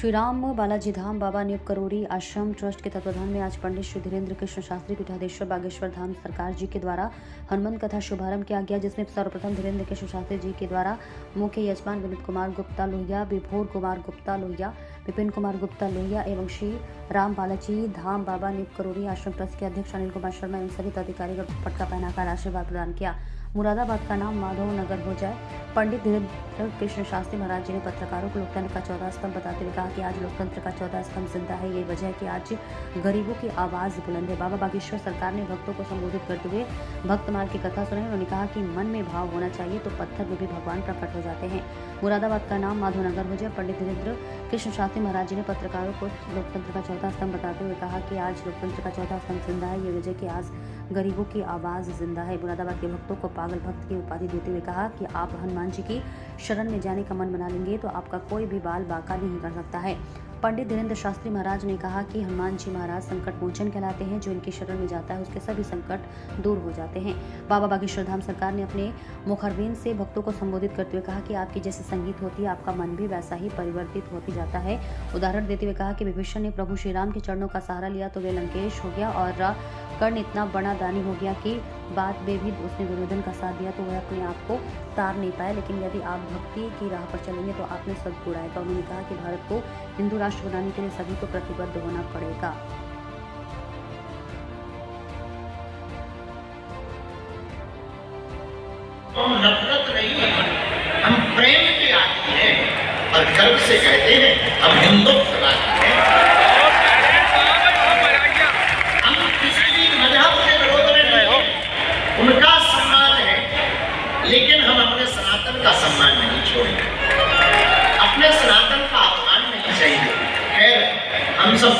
श्री राम बालाजी धाम बाबा new करोड़ी आश्रम trust के तत्वाधान में आज पंडित श्री धीरेन्द्र कृष्ण शास्त्री पीठाधीश्वर बागेश्वर धाम सरकार जी के द्वारा हनुमान कथा शुभारंभ किया गया, जिसमें सर्वप्रथम धीरेन्द्र कृष्ण शास्त्री जी के द्वारा मुख्य यजमान विनीत कुमार गुप्ता लोहिया, विभोर कुमार गुप्ता लोहिया, विपिन कुमार गुप्ता लोहिया एवं श्री राम बालाजी धाम बाबा न्यू करोड़ी आश्रम ट्रस्ट के अध्यक्ष अनिल कुमार शर्मा एवं सभी अधिकारियों को पटका पहनाकर आशीर्वाद प्रदान किया। मुरादाबाद का नाम माधव नगर हो जाए। पंडित धीरेन्द्र कृष्ण शास्त्री महाराज जी ने पत्रकारों को लोकतंत्र का चौथा स्तंभ बताते हुए कहा कि आज लोकतंत्र का चौथा स्तंभ जिंदा है। यही वजह है कि आज गरीबों की आवाज बुलंद है। बाबा बागेश्वर सरकार ने भक्तों को संबोधित करते हुए भक्तमाल की कथा सुनाई। उन्होंने कहा कि मन में भाव होना चाहिए तो पत्थर में भी भगवान प्रकट हो जाते हैं। मुरादाबाद का नाम माधव नगर हो जाए। पंडित धीरेन्द्र कृष्ण शास्त्री महाराज जी ने पत्रकारों को लोकतंत्र का चौथा स्तंभ बताते हुए कहा कि आज लोकतंत्र का चौथा स्तंभ जिंदा है। ये वजह कि आज गरीबों की आवाज जिंदा है। मुरादाबाद के भक्तों को पागल भक्त की उपाधि देते हुए कहा कि आप हनुमान जी की शरण में जाने का मन बना लेंगे तो आपका कोई भी बाल बांका नहीं कर सकता है। पंडित धीरेन्द्र शास्त्री महाराज ने कहा कि हनुमान जी महाराज संकट मोचन कहलाते हैं। जो इनकी शरण में जाता है उसके सभी संकट दूर हो जाते हैं। बाबा बागेश्वर धाम सरकार ने अपने मुखरबीन से भक्तों को संबोधित करते हुए कहा कि आपकी जैसी संगीत होती है आपका मन भी वैसा ही परिवर्तित होती जाता है। उदाहरण देते हुए कहा कि विभीषण ने प्रभु श्री राम के चरणों का सहारा लिया तो वे लंकेश हो गया और कर्ण इतना बड़ा दानी हो गया कि बाद में भी उसने दुर्योधन का साथ दिया तो वह अपने आप को तार नहीं पाया। लेकिन यदि आप भक्ति की राह पर चलेंगे तो आप में सद्गुण आएगा। उन्होंने कहा कि भारत को हिंदू राष्ट्र बनाने के लिए सभी को प्रतिबद्ध होना पड़ेगा। हम नफरत नहीं, हम प्रेम के आदमी हैं और गर्व से कहते हैं हम हिंदुत्व राष्ट्र हैं। हम किसी भी मजहब के विरोध में नहीं, उनका सम्मान है, लेकिन हम अपने सनातन का सम्मान नहीं छोड़ेंगे, अपने सनातन का अपमान नहीं चाहिए। खैर हम सब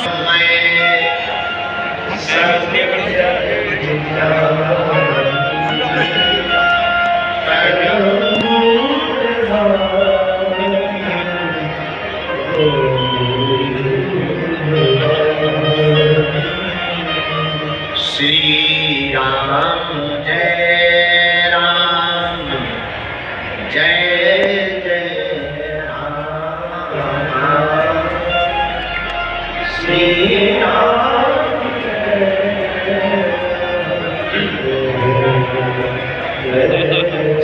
श्री राम जय राम जय जय राम श्री राम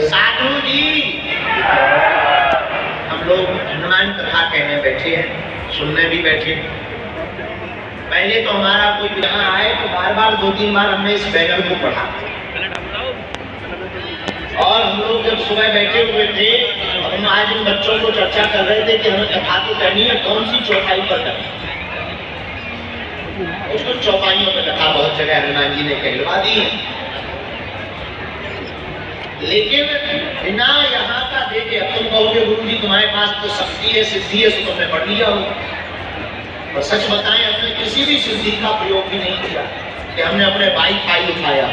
साधु जी, हम लोग हनुमान कथा कहने बैठे हैं, सुनने भी बैठे। पहले तो हमारा कोई यहाँ आए तो बार बार 2-3 बार हमने इस बैनर को पढ़ा और हम लोग जब सुबह बैठे हुए थे हम आज इन बच्चों को चर्चा कर रहे थे कि हमें कथा तो करनी है, कौन सी चौपाई पर करनी। उसको चौपाइयों पर कथा बहुत जगह हनुमान जी ने कहलवा दी है, लेकिन बिना यहाँ का देखे अब तुम कहोगे गुरु जी तुम्हारे पास तो शक्ति है, सिद्धि है, तो तुमने पढ़ लिया हो। और सच बताएं हमने किसी भी सिद्धि का प्रयोग भी नहीं किया कि हमने अपने वाईफाई उठाया,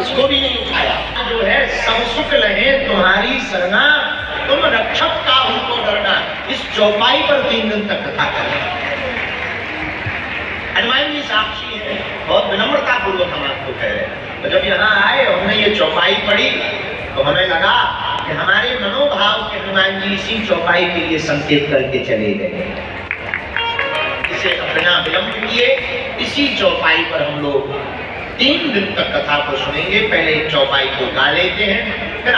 इसको भी नहीं उठाया। जो है सब सुख लहे तुम्हारी सरना, तुम रक्षक का हमको डरना। इस चौपाई पर 3 दिन तक कथा करें। हनुमान जी साक्षी है, बहुत विनम्रता पूर्वक हम आपको कह रहे हैं। तो जब यहाँ आए हमने ये चौपाई पढ़ी तो हमें लगा कि हमारे मनोभाव के हनुमान जी इसी चौपाई के लिए संकेत करके चले गए। इसे अपना विलंब किए, इसी चौपाई पर हम लोग 3 दिन तक कथा को सुनेंगे। पहले चौपाई को गा लेते हैं, फिर